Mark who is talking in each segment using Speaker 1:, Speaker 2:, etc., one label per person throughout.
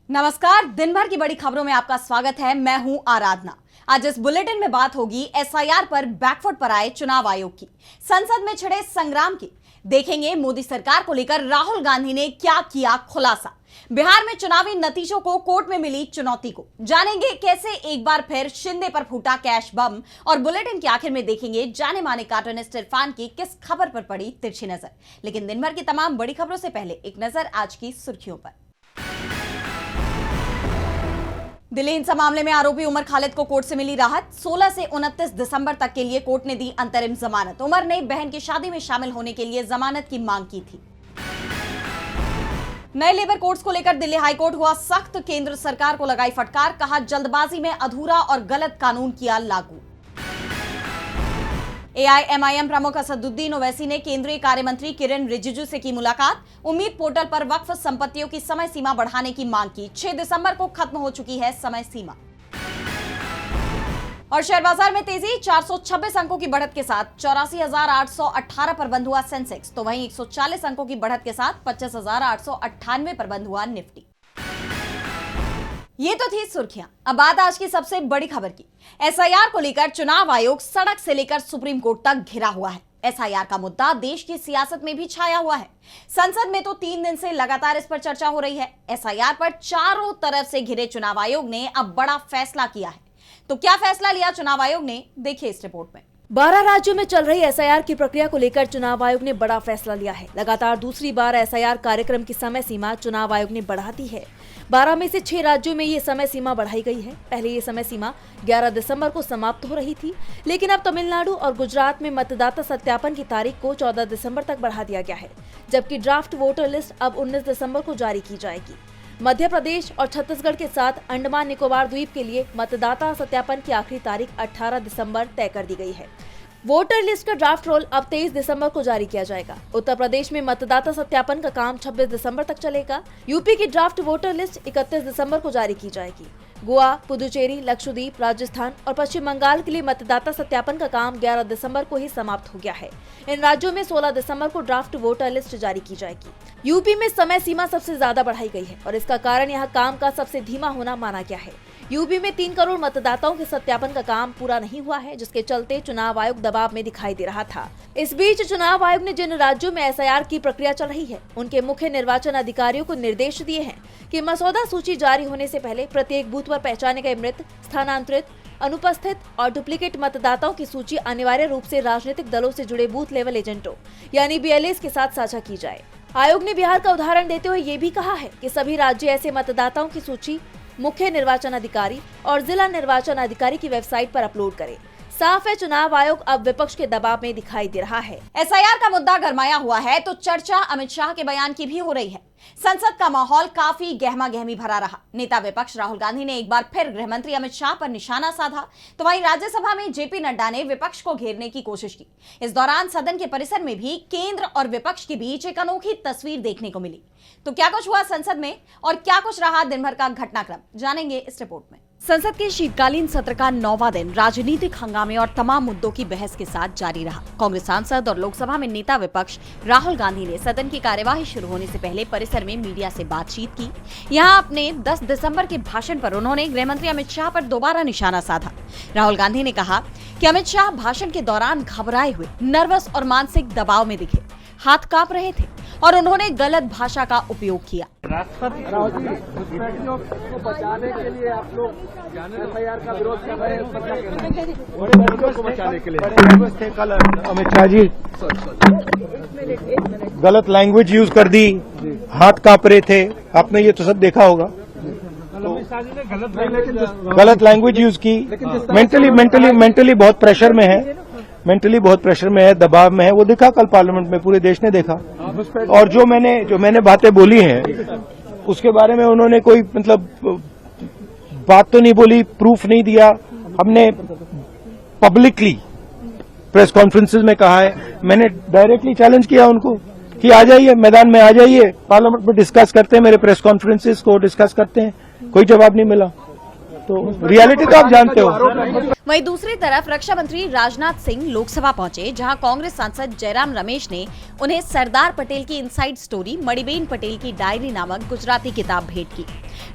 Speaker 1: नमस्कार, दिन भर की बड़ी खबरों में आपका स्वागत है। मैं हूं आराधना। आज इस बुलेटिन में बात होगी एसआईआर पर बैकफुट पर आए चुनाव आयोग की, संसद में छिड़े संग्राम की। देखेंगे मोदी सरकार को लेकर राहुल गांधी ने क्या किया खुलासा। बिहार में चुनावी नतीजों को कोर्ट में मिली चुनौती को जानेंगे कैसे एक बार फिर शिंदे पर फूटा कैश बम। और बुलेटिन के आखिर में देखेंगे जाने माने कार्टूनिस्ट इरफान की किस खबर पर पड़ी तिरछी नजर। लेकिन दिन भर की तमाम बड़ी खबरों से पहले एक नजर आज की सुर्खियों पर। दिल्ली हिंसा मामले में आरोपी उमर खालिद को कोर्ट से मिली राहत। 16 से 29 दिसंबर तक के लिए कोर्ट ने दी अंतरिम जमानत। उमर ने बहन की शादी में शामिल होने के लिए जमानत की मांग की थी। नए लेबर कोड्स को लेकर दिल्ली हाईकोर्ट हुआ सख्त, केंद्र सरकार को लगाई फटकार। कहा जल्दबाजी में अधूरा और गलत कानून किया लागू। एआईएमआईएम प्रमुख असदुद्दीन ओवैसी ने केंद्रीय कार्य मंत्री किरेन रिजिजू से की मुलाकात। उम्मीद पोर्टल पर वक्फ संपत्तियों की समय सीमा बढ़ाने की मांग की। 6 दिसंबर को खत्म हो चुकी है समय सीमा। और शेयर बाजार में तेजी, 426 अंकों की बढ़त के साथ 84,818 पर बंद हुआ सेंसेक्स, तो वहीं 140 अंकों की बढ़त के साथ 25,898 पर बंद हुआ निफ्टी। ये तो थी सुर्खियां। अब बात आज की सबसे बड़ी खबर की। एसआईआर को लेकर चुनाव आयोग सड़क से लेकर सुप्रीम कोर्ट तक घिरा हुआ है। एसआईआर का मुद्दा देश की सियासत में भी छाया हुआ है। संसद में तो 3 दिन से लगातार इस पर चर्चा हो रही है। एसआईआर पर चारों तरफ से घिरे चुनाव आयोग ने अब बड़ा फैसला किया है। तो क्या फैसला लिया चुनाव आयोग ने, देखिए इस रिपोर्ट में।
Speaker 2: 12 राज्यों में चल रही एसआईआर की प्रक्रिया को लेकर चुनाव आयोग ने बड़ा फैसला लिया है। लगातार दूसरी बार एसआईआर कार्यक्रम की समय सीमा चुनाव आयोग ने बढ़ा दी है। 12 में से 6 राज्यों में ये समय सीमा बढ़ाई गई है। पहले ये समय सीमा 11 दिसंबर को समाप्त हो रही थी, लेकिन अब तमिलनाडु और गुजरात में मतदाता सत्यापन की तारीख को 14 दिसंबर तक बढ़ा दिया गया है, जबकि ड्राफ्ट वोटर लिस्ट अब 19 दिसंबर को जारी की जाएगी। मध्य प्रदेश और छत्तीसगढ़ के साथ अंडमान निकोबार द्वीप के लिए मतदाता सत्यापन की आखिरी तारीख 18 दिसंबर तय कर दी गई है। वोटर लिस्ट का ड्राफ्ट रोल अब 23 दिसंबर को जारी किया जाएगा। उत्तर प्रदेश में मतदाता सत्यापन का काम 26 दिसंबर तक चलेगा। यूपी की ड्राफ्ट वोटर लिस्ट 31 दिसंबर को जारी की जाएगी। गोवा, पुदुचेरी, लक्षद्वीप, राजस्थान और पश्चिम बंगाल के लिए मतदाता सत्यापन का काम 11 दिसंबर को ही समाप्त हो गया है। इन राज्यों में 16 दिसंबर को ड्राफ्ट वोटर लिस्ट जारी की जाएगी। यूपी में समय सीमा सबसे ज्यादा बढ़ाई गई है और इसका कारण यहाँ काम का सबसे धीमा होना माना गया है। यूपी में 3 करोड़ मतदाताओं के सत्यापन का काम पूरा नहीं हुआ है, जिसके चलते चुनाव आयोग दबाव में दिखाई दे रहा था। इस बीच चुनाव आयोग ने जिन राज्यों में एसआईआर की प्रक्रिया चल रही है, उनके मुख्य निर्वाचन अधिकारियों को निर्देश दिए हैं कि मसौदा सूची जारी होने से पहले प्रत्येक बूथ पर पहचाने गए मृत, स्थानांतरित, अनुपस्थित और डुप्लीकेट मतदाताओं की सूची अनिवार्य रूप से राजनीतिक दलों से जुड़े बूथ लेवल एजेंटों यानी BLAs के साथ साझा की जाए। आयोग ने बिहार का उदाहरण देते हुए ये भी कहा है कि सभी राज्य ऐसे मतदाताओं की सूची मुख्य निर्वाचन अधिकारी और जिला निर्वाचन अधिकारी की वेबसाइट पर अपलोड करें। साफ है, चुनाव आयोग अब विपक्ष के दबाव में दिखाई दे रहा है।
Speaker 1: एसआईआर का मुद्दा गरमाया हुआ है तो चर्चा अमित शाह के बयान की भी हो रही है। संसद का माहौल काफी गहमा गहमी भरा रहा। नेता विपक्ष राहुल गांधी ने एक बार फिर गृह मंत्री अमित शाह पर निशाना साधा, तो वहीं राज्यसभा में जेपी नड्डा ने विपक्ष को घेरने की कोशिश की। इस दौरान सदन के परिसर में भी केंद्र और विपक्ष के बीच एक अनोखी तस्वीर देखने को मिली। तो क्या कुछ हुआ संसद में और क्या कुछ रहा दिन भर का घटनाक्रम, जानेंगे इस रिपोर्ट में। संसद के शीतकालीन सत्र का 9वां दिन राजनीतिक हंगामे और तमाम मुद्दों की बहस के साथ जारी रहा। कांग्रेस सांसद और लोकसभा में नेता विपक्ष राहुल गांधी ने सदन की कार्यवाही शुरू होने से पहले परिसर में मीडिया से बातचीत की। यहां अपने 10 दिसंबर के भाषण पर उन्होंने गृह मंत्री अमित शाह पर दोबारा निशाना साधा। राहुल गांधी ने कहा कि अमित शाह भाषण के दौरान घबराए हुए, नर्वस और मानसिक दबाव में दिखे, हाथ कांप रहे थे और उन्होंने गलत भाषा का उपयोग किया।
Speaker 3: घुसपैठियों को बचाने के लिए आप लोग एसआईआर का विरोध कर रहे हैं, को बचाने के लिए।
Speaker 4: कल अमित शाह जी गलत लैंग्वेज यूज कर दी, हाथ कांप रहे थे, आपने ये तो सब देखा होगा। गलत लैंग्वेज यूज की, मेंटली बहुत प्रेशर में है, दबाव में है। वो दिखा कल पार्लियामेंट में, पूरे देश ने देखा। और जो मैंने बातें बोली हैं उसके बारे में उन्होंने कोई बात तो नहीं बोली, प्रूफ नहीं दिया। हमने पब्लिकली प्रेस कॉन्फ्रेंसेस में कहा है, मैंने डायरेक्टली चैलेंज किया उनको कि आ जाइए, मैदान में आ जाइए, पार्लियामेंट में डिस्कस करते हैं, मेरे प्रेस कॉन्फ्रेंसेस को डिस्कस करते हैं। कोई जवाब नहीं मिला। तो रियलिटी तो आप जानते हो।
Speaker 1: वहीं दूसरी तरफ रक्षा मंत्री राजनाथ सिंह लोकसभा पहुंचे, जहां कांग्रेस सांसद जयराम रमेश ने उन्हें सरदार पटेल की इनसाइड स्टोरी मणिबेन पटेल की डायरी नामक गुजराती किताब भेंट की।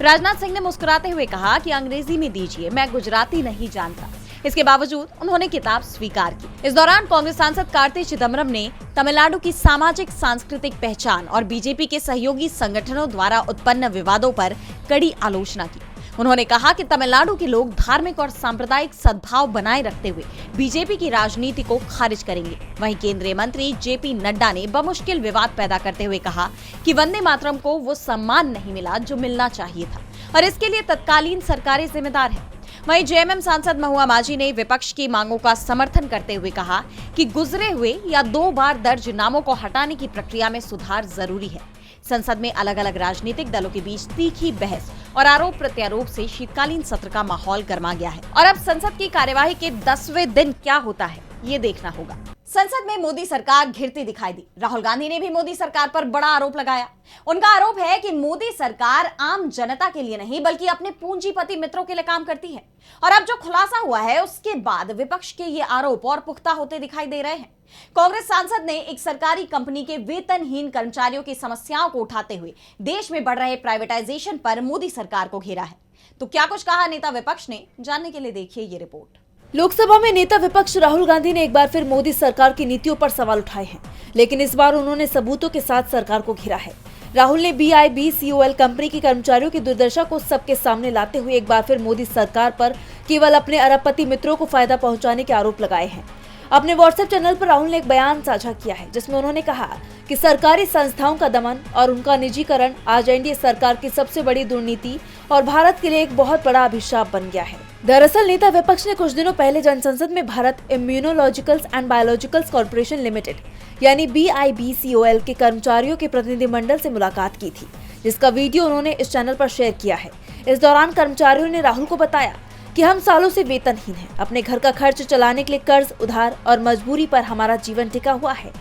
Speaker 1: राजनाथ सिंह ने मुस्कुराते हुए कहा कि अंग्रेजी में दीजिए, मैं गुजराती नहीं जानता। इसके बावजूद उन्होंने किताब स्वीकार की। इस दौरान कांग्रेस सांसद कार्ति चिदम्बरम ने तमिलनाडु की सामाजिक सांस्कृतिक पहचान और बीजेपी के सहयोगी संगठनों द्वारा उत्पन्न विवादों पर कड़ी आलोचना की। उन्होंने कहा कि तमिलनाडु के लोग धार्मिक और सांप्रदायिक सद्भाव बनाए रखते हुए बीजेपी की राजनीति को खारिज करेंगे। वहीं केंद्रीय मंत्री जेपी नड्डा ने बमुश्किल विवाद पैदा करते हुए कहा कि वंदे मातरम को वो सम्मान नहीं मिला जो मिलना चाहिए था और इसके लिए तत्कालीन सरकारें जिम्मेदार है। वहीं जेएमएम सांसद महुआ माझी ने विपक्ष की मांगों का समर्थन करते हुए कहा कि गुजरे हुए या 2 बार दर्ज नामों को हटाने की प्रक्रिया में सुधार जरूरी है। संसद में अलग अलग राजनीतिक दलों के बीच तीखी बहस और आरोप प्रत्यारोप से शीतकालीन सत्र का माहौल गर्मा गया है और अब संसद की कार्यवाही के 10वें दिन क्या होता है, ये देखना होगा। संसद में मोदी सरकार घिरती दिखाई दी। राहुल गांधी ने भी मोदी सरकार पर बड़ा आरोप लगाया। उनका आरोप है कि मोदी सरकार आम जनता के लिए नहीं बल्कि अपने पूंजीपति मित्रों के लिए काम करती है। और अब जो खुलासा हुआ है उसके बाद विपक्ष के ये आरोप और पुख्ता होते दिखाई दे रहे हैं। कांग्रेस सांसद ने एक सरकारी कंपनी के वेतनहीन कर्मचारियों की समस्याओं को उठाते हुए देश में बढ़ रहे प्राइवेटाइजेशन पर मोदी सरकार को घेरा है। तो क्या कुछ कहा नेता विपक्ष ने, जानने के लिए देखिए ये रिपोर्ट।
Speaker 2: लोकसभा में नेता विपक्ष राहुल गांधी ने एक बार फिर मोदी सरकार की नीतियों पर सवाल उठाए हैं, लेकिन इस बार उन्होंने सबूतों के साथ सरकार को घेरा है। राहुल ने BIBCOL कंपनी के कर्मचारियों की दुर्दशा को सबके सामने लाते हुए एक बार फिर मोदी सरकार पर केवल अपने अरबपति मित्रों को फायदा पहुंचाने के आरोप लगाए हैं। अपने व्हाट्सएप चैनल पर राहुल ने एक बयान साझा किया है जिसमें उन्होंने कहा कि सरकारी संस्थाओं का दमन और उनका निजीकरण आज एनडीए सरकार की सबसे बड़ी दुर्नीति और भारत के लिए एक बहुत बड़ा अभिशाप बन गया है। दरअसल नेता विपक्ष ने कुछ दिनों पहले जनसंसद में Bharat Immunologicals and biologicals corporation limited यानी BIBCOL के कर्मचारियों के प्रतिनिधिमंडल से मुलाकात की थी, जिसका वीडियो उन्होंने इस चैनल पर शेयर किया है। इस दौरान कर्मचारियों ने राहुल को बताया कि हम सालों से वेतनहीन हैं, अपने घर का खर्च चलाने के लिए कर्ज उधार और मजबूरी पर हमारा जीवन टिका हुआ है।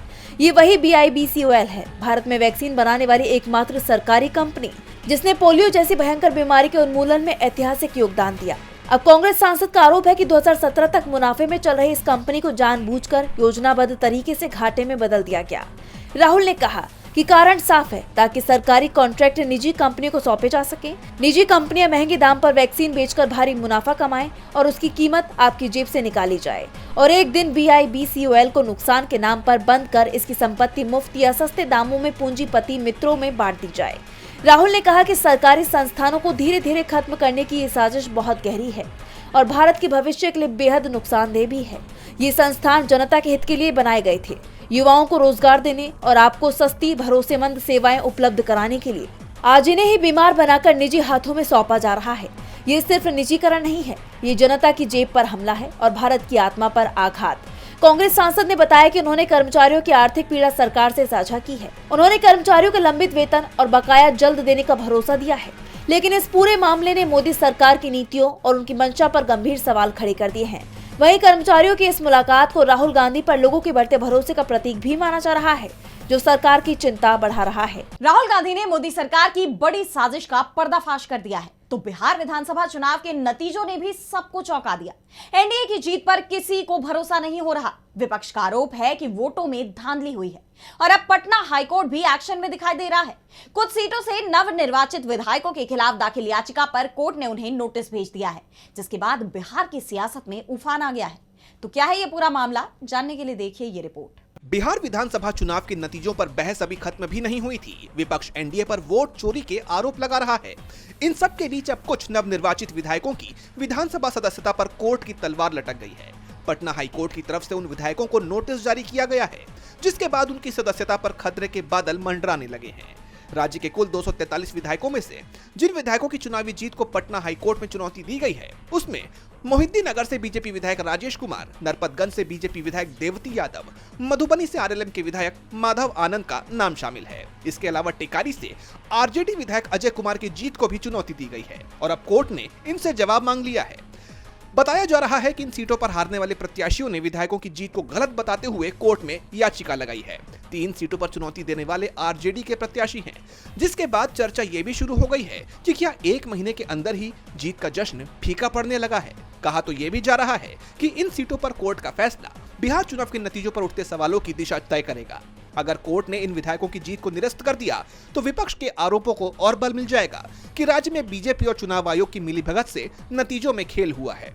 Speaker 2: ये वही BIBCOL है, भारत में वैक्सीन बनाने वाली एकमात्र सरकारी कंपनी जिसने पोलियो जैसी भयंकर बीमारी के उन्मूलन में ऐतिहासिक योगदान दिया। अब कांग्रेस सांसद का आरोप है कि 2017 तक मुनाफे में चल रही इस कंपनी को जानबूझकर योजनाबद्ध तरीके से घाटे में बदल दिया गया। राहुल ने कहा कि कारण साफ है, ताकि सरकारी कॉन्ट्रैक्ट निजी कंपनियों को सौंपे जा सके। निजी कंपनियां महंगे दाम पर वैक्सीन बेचकर भारी मुनाफा कमाएं और उसकी कीमत आपकी जेब से निकाली जाए और एक दिन BIBCOL को नुकसान के नाम पर बंद कर इसकी संपत्ति मुफ्त या सस्ते दामों में पूंजीपति मित्रों में बांट दी जाए। राहुल ने कहा कि सरकारी संस्थानों को धीरे धीरे खत्म करने की ये साजिश बहुत गहरी है और भारत के भविष्य के लिए बेहद नुकसानदेह भी है। ये संस्थान जनता के हित के लिए बनाए गए थे, युवाओं को रोजगार देने और आपको सस्ती भरोसेमंद सेवाएं उपलब्ध कराने के लिए। आज इन्हें ही बीमार बनाकर निजी हाथों में सौंपा जा रहा है। ये सिर्फ निजीकरण नहीं है, ये जनता की जेब पर हमला है और भारत की आत्मा पर आघात। कांग्रेस सांसद ने बताया कि उन्होंने कर्मचारियों की आर्थिक पीड़ा सरकार से साझा की है। उन्होंने कर्मचारियों के लंबित वेतन और बकाया जल्द देने का भरोसा दिया है, लेकिन इस पूरे मामले ने मोदी सरकार की नीतियों और उनकी मंशा पर गंभीर सवाल खड़े कर दिए हैं। वहीं कर्मचारियों की इस मुलाकात को राहुल गांधी पर लोगों के बढ़ते भरोसे का प्रतीक भी माना जा रहा है, जो सरकार की चिंता बढ़ा रहा है।
Speaker 1: राहुल गांधी ने मोदी सरकार की बड़ी साजिश का पर्दाफाश कर दिया है, तो बिहार विधानसभा चुनाव के नतीजों ने भी सबको चौंका दिया। एनडीए की जीत पर किसी को भरोसा नहीं हो रहा। विपक्ष का आरोप है कि वोटों में धांधली हुई है और अब पटना हाईकोर्ट भी एक्शन में दिखाई दे रहा है। कुछ सीटों से नवनिर्वाचित विधायकों के खिलाफ दाखिल याचिका पर कोर्ट ने उन्हें नोटिस भेज दिया है, जिसके बाद बिहार की सियासत में उफान आ गया है। तो क्या है ये पूरा मामला, जानने के लिए देखिए ये रिपोर्ट।
Speaker 5: बिहार विधानसभा चुनाव के नतीजों पर बहस अभी खत्म भी नहीं हुई थी। विपक्ष एनडीए पर वोट चोरी के आरोप लगा रहा है। इन सब के बीच अब कुछ नवनिर्वाचित विधायकों की विधानसभा सदस्यता पर कोर्ट की तलवार लटक गई है। पटना हाईकोर्ट की तरफ से उन विधायकों को नोटिस जारी किया गया है, जिसके बाद उनकी सदस्यता पर खतरे के बादल मंडराने लगे हैं। राज्य के कुल 243 विधायकों में से जिन विधायकों की चुनावी जीत को पटना हाईकोर्ट में चुनौती दी गई है, उसमें मोहिद्दी नगर से बीजेपी विधायक राजेश कुमार, नरपतगंज से बीजेपी विधायक देवती यादव, मधुबनी से आरएलएम के विधायक माधव आनंद का नाम शामिल है। इसके अलावा टेकारी से आरजेडी विधायक अजय कुमार की जीत को भी चुनौती दी गई है और अब कोर्ट ने इनसे जवाब मांग लिया है। बताया जा रहा है कि इन सीटों पर हारने वाले प्रत्याशियों ने विधायकों की जीत को गलत बताते हुए कोर्ट में याचिका लगाई है। 3 सीटों पर चुनौती देने वाले आरजेडी के प्रत्याशी हैं, जिसके बाद चर्चा ये भी शुरू हो गई है कि क्या 1 महीने के अंदर ही जीत का जश्न फीका पड़ने लगा है। कहा तो ये भी जा रहा है कि इन सीटों पर कोर्ट का फैसला बिहार चुनाव के नतीजों पर उठते सवालों की दिशा तय करेगा। अगर कोर्ट ने इन विधायकों की जीत को निरस्त कर दिया तो विपक्ष के आरोपों को और बल मिल जाएगा कि राज्य में बीजेपी और चुनाव आयोग की मिलीभगत से नतीजों में खेल हुआ है,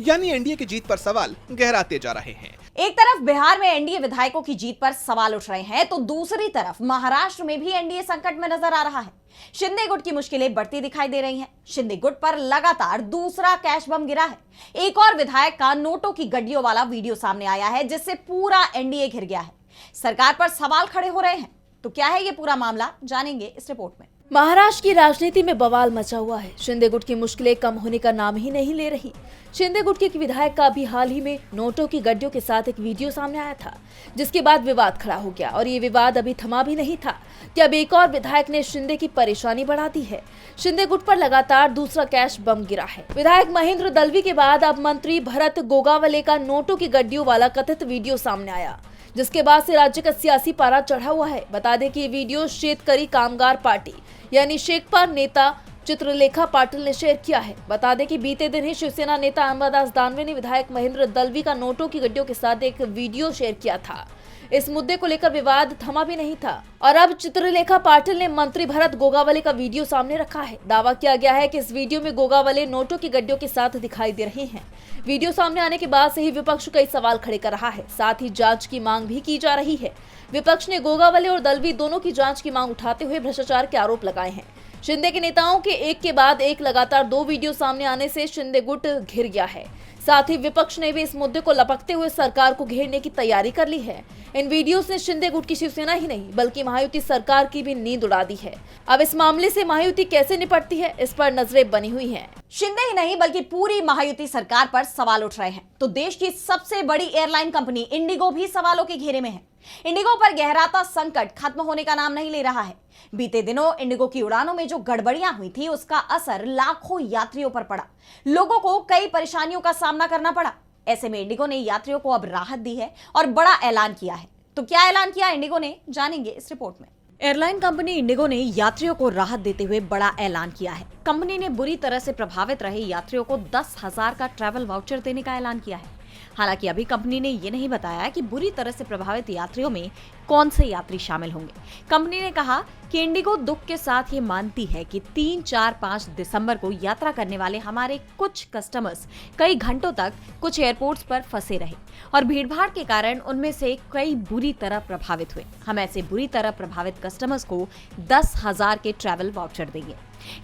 Speaker 5: यानी एनडीए की जीत पर सवाल गहराते जा रहे हैं।
Speaker 1: एक तरफ बिहार में एनडीए विधायकों की जीत पर सवाल उठ रहे हैं तो दूसरी तरफ महाराष्ट्र में भी एनडीए संकट में नजर आ रहा है। शिंदे गुट की मुश्किलें बढ़ती दिखाई दे रही हैं। शिंदे गुट पर लगातार दूसरा कैश बम गिरा है। एक और विधायक का नोटों की गड्डियों वाला वीडियो सामने आया है, जिससे पूरा एनडीए घिर गया है। सरकार पर सवाल खड़े हो रहे हैं। तो क्या है ये पूरा मामला, जानेंगे इस रिपोर्ट में।
Speaker 2: महाराष्ट्र की राजनीति में बवाल मचा हुआ है। शिंदे गुट की मुश्किलें कम होने का नाम ही नहीं ले रही। शिंदे गुट के एक विधायक का भी हाल ही में नोटों की गड्डियों के साथ एक वीडियो सामने आया था, जिसके बाद विवाद खड़ा हो गया और ये विवाद अभी थमा भी नहीं था कि अब एक और विधायक ने शिंदे की परेशानी बढ़ा दी है। शिंदे गुट पर लगातार दूसरा कैश बम गिरा है। विधायक महेंद्र दलवी के बाद अब मंत्री भरत गोगावले का नोटों की गड्डियों वाला कथित वीडियो सामने आया, जिसके बाद से राज्य का सियासी पारा चढ़ा हुआ है। बता दें कि ये वीडियो शेतकरी कामगार पार्टी यानी शेकपा नेता चित्रलेखा पाटिल ने शेयर किया है। बता दें कि बीते दिन ही शिवसेना नेता अंबादास दानवे ने विधायक महेंद्र दलवी का नोटों की गड्डियों के साथ एक वीडियो शेयर किया था। इस मुद्दे को लेकर विवाद थमा भी नहीं था और अब चित्रलेखा पाटिल ने मंत्री भरत गोगावले का वीडियो सामने रखा है। दावा किया गया है कि इस वीडियो में गोगावले नोटों की गड्डियों के साथ दिखाई दे रहे हैं। वीडियो सामने आने के बाद से ही विपक्ष कई सवाल खड़े कर रहा है, साथ ही जांच की मांग भी की जा रही है। विपक्ष ने गोगावले और दलवी दोनों की जांच की मांग उठाते हुए भ्रष्टाचार के आरोप लगाए हैं। शिंदे के नेताओं के एक के बाद एक लगातार 2 वीडियो सामने आने से शिंदे गुट घिर गया है। साथ ही विपक्ष ने भी इस मुद्दे को लपकते हुए सरकार को घेरने की तैयारी कर ली है। इन वीडियोस ने शिंदे गुट की शिवसेना ही नहीं बल्कि महायुति सरकार की भी नींद उड़ा दी है। अब इस मामले से महायुति कैसे निपटती है, इस पर नजरें बनी हुई हैं।
Speaker 1: शिंदे ही नहीं बल्कि पूरी महायुति सरकार पर सवाल उठ रहे हैं। तो देश की सबसे बड़ी एयरलाइन कंपनी इंडिगो भी सवालों के घेरे में है। इंडिगो पर गहराता संकट खत्म होने का नाम नहीं ले रहा है। बीते दिनों इंडिगो की उड़ानों में जो गड़बड़ियां हुई थी, उसका असर लाखों यात्रियों पर पड़ा। लोगों को कई परेशानियों का सामना करना पड़ा। ऐसे में इंडिगो ने यात्रियों को अब राहत दी है और बड़ा ऐलान किया है। तो क्या ऐलान किया इंडिगो ने, जानेंगे इस रिपोर्ट में। एयरलाइन कंपनी इंडिगो ने यात्रियों को राहत देते हुए बड़ा ऐलान किया है। कंपनी ने बुरी तरह से प्रभावित रहे यात्रियों को 10,000 का ट्रैवल वाउचर देने का ऐलान किया है। हालांकि अभी कंपनी ने ये नहीं बताया कि बुरी तरह से प्रभावित यात्रियों में कौन से यात्री शामिल होंगे। कंपनी ने कहा कि इंडिगो दुख के साथ ये मानती है कि 3, 4, 5 दिसंबर को यात्रा करने वाले हमारे कुछ कस्टमर्स कई घंटों तक कुछ एयरपोर्ट्स पर फंसे रहे और भीड़भाड़ के कारण उनमें से कई बुरी तरह प्रभावित हुए। हम ऐसे बुरी तरह प्रभावित कस्टमर्स को 10,000 के ट्रैवल वाउचर देंगे।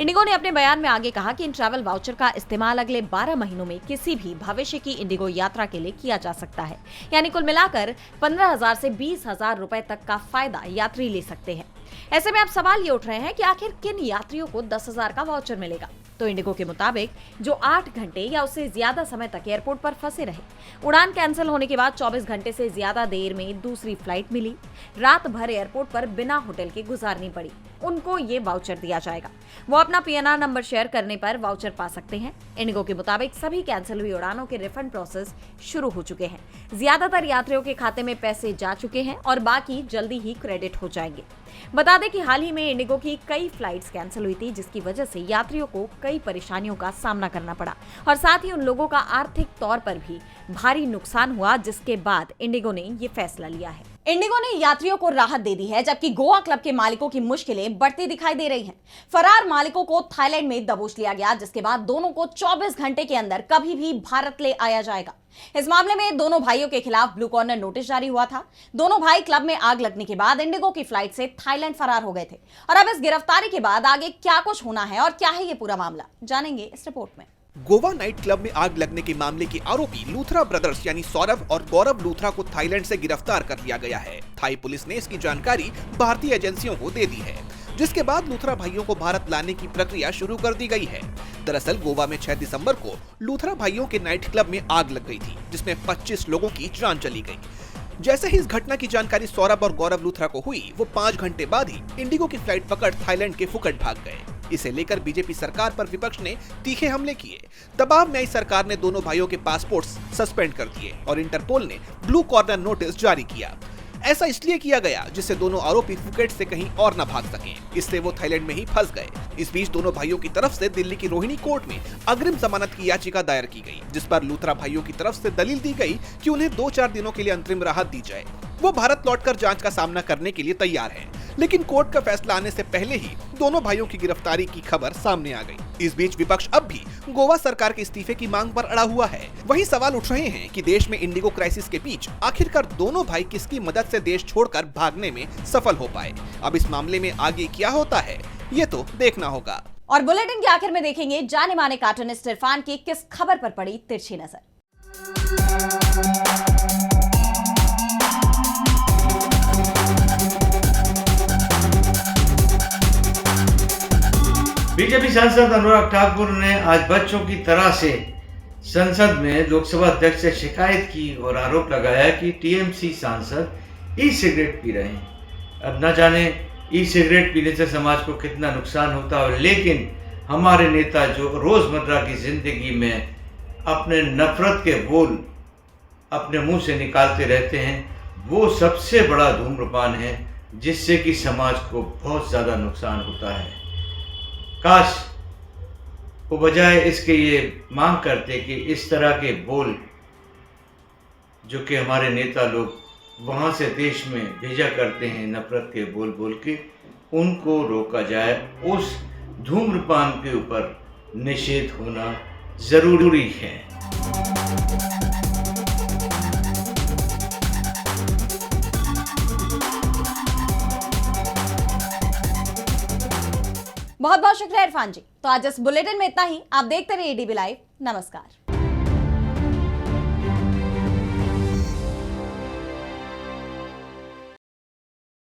Speaker 1: इंडिगो ने अपने बयान में आगे कहा कि इन ट्रैवल वाउचर का इस्तेमाल अगले 12 महीनों में किसी भी भविष्य की इंडिगो यात्रा के लिए किया जा सकता है, यानी कुल मिलाकर 15,000 से 20,000 रुपए तक का फायदा यात्री ले सकते हैं। ऐसे में अब सवाल ये उठ रहे हैं कि आखिर किन यात्रियों को 10,000 का वाउचर मिलेगा। तो इंडिगो के मुताबिक जो 8 घंटे या उससे ज्यादा समय तक एयरपोर्ट पर फंसे रहे, उड़ान कैंसिल होने के बाद 24 घंटे से ज्यादा देर में दूसरी फ्लाइट मिली, रात भर एयरपोर्ट पर बिना होटल के गुजारनी पड़ी, उनको ये वाउचर दिया जाएगा। वो अपना PNR नंबर शेयर करने पर वाउचर पा सकते हैं। इंडिगो के मुताबिक सभी कैंसिल हुई उड़ानों के रिफंड प्रोसेस शुरू हो चुके हैं। ज्यादातर यात्रियों के खाते में पैसे जा चुके हैं और बाकी जल्दी ही क्रेडिट हो जाएंगे। बता दें कि हाल ही में इंडिगो की कई फ्लाइट्स कैंसिल हुई थी, जिसकी वजह से यात्रियों को कई परेशानियों का सामना करना पड़ा और साथ ही उन लोगों का आर्थिक तौर पर भी भारी नुकसान हुआ, जिसके बाद इंडिगो ने ये फैसला लिया है। इंडिगो ने यात्रियों को राहत दे दी है, जबकि गोवा क्लब के मालिकों की मुश्किलें बढ़ती दिखाई दे रही हैं। फरार मालिकों को थाईलैंड में दबोच लिया गया, जिसके बाद दोनों को 24 घंटे के अंदर कभी भी भारत ले आया जाएगा। इस मामले में दोनों भाइयों के खिलाफ ब्लू कॉर्नर नोटिस जारी हुआ था। दोनों भाई क्लब में आग लगने के बाद इंडिगो की फ्लाइट से थाईलैंड फरार हो गए थे और अब इस गिरफ्तारी के बाद आगे क्या कुछ होना है और क्या है ये पूरा मामला, जानेंगे इस रिपोर्ट में।
Speaker 5: गोवा नाइट क्लब में आग लगने के मामले के आरोपी लूथरा ब्रदर्स यानी सौरभ और गौरव लूथरा को थाईलैंड से गिरफ्तार कर लिया गया है। थाई पुलिस ने इसकी जानकारी भारतीय एजेंसियों को दे दी है, जिसके बाद लूथरा भाइयों को भारत लाने की प्रक्रिया शुरू कर दी गई है। दरअसल गोवा में 6 दिसंबर को लूथरा भाइयों के नाइट क्लब में आग लग गई थी, जिसमें 25 लोगों की जान चली गई। जैसे ही इस घटना की जानकारी सौरभ और गौरव लूथरा को हुई, वो 5 घंटे बाद ही इंडिगो की फ्लाइट पकड़ थाईलैंड के फुकेट भाग गए। इसे लेकर बीजेपी सरकार पर विपक्ष ने तीखे हमले किए। दबाव में आई सरकार ने दोनों भाइयों के पासपोर्ट्स सस्पेंड कर दिए और इंटरपोल ने ब्लू कॉर्नर नोटिस जारी किया। ऐसा इसलिए किया गया जिससे दोनों आरोपी फुकेट से कहीं और न भाग सकें, इसलिए वो थाईलैंड में ही फंस गए। इस बीच दोनों भाइयों की तरफ से दिल्ली की रोहिणी कोर्ट में अग्रिम जमानत की याचिका दायर की गई, जिस पर लूथरा भाइयों की तरफ से दलील दी गई कि उन्हें 2-4 दिनों के लिए अंतरिम राहत दी जाए। वो भारत लौटकर जांच का सामना करने के लिए तैयार हैं, लेकिन कोर्ट का फैसला आने से पहले ही दोनों भाइयों की गिरफ्तारी की खबर सामने आ गई। इस बीच विपक्ष अब भी गोवा सरकार के इस्तीफे की मांग पर अड़ा हुआ है। वहीं सवाल उठ रहे हैं कि देश में इंडिगो क्राइसिस के बीच आखिरकार दोनों भाई किसकी मदद से देश छोड़कर भागने में सफल हो पाए। अब इस मामले में आगे क्या होता है, ये तो देखना होगा।
Speaker 1: और बुलेटिन के आखिर में देखेंगे जाने माने कार्टूनिस्ट इरफान की किस खबर पर पड़ी तिरछी नजर।
Speaker 6: बीजेपी सांसद अनुराग ठाकुर ने आज बच्चों की तरह से संसद में लोकसभा अध्यक्ष से शिकायत की और आरोप लगाया कि टीएमसी सांसद ई सिगरेट पी रहे हैं। अब न जाने ई सिगरेट पीने से समाज को कितना नुकसान होता है, लेकिन हमारे नेता जो रोजमर्रा की जिंदगी में अपने नफरत के बोल अपने मुंह से निकालते रहते हैं, वो सबसे बड़ा धूम्रपान है जिससे कि समाज को बहुत ज़्यादा नुकसान होता है। काश वो बजाय इसके ये मांग करते कि इस तरह के बोल जो कि हमारे नेता लोग वहाँ से देश में भेजा करते हैं नफरत के बोल बोल के, उनको रोका जाए। उस धूम्रपान के ऊपर निषेध होना ज़रूरी है।
Speaker 1: बहुत बहुत शुक्रिया इरफान जी। तो आज इस बुलेटिन में इतना ही। आप देखते रहिए डीबी लाइव। नमस्कार।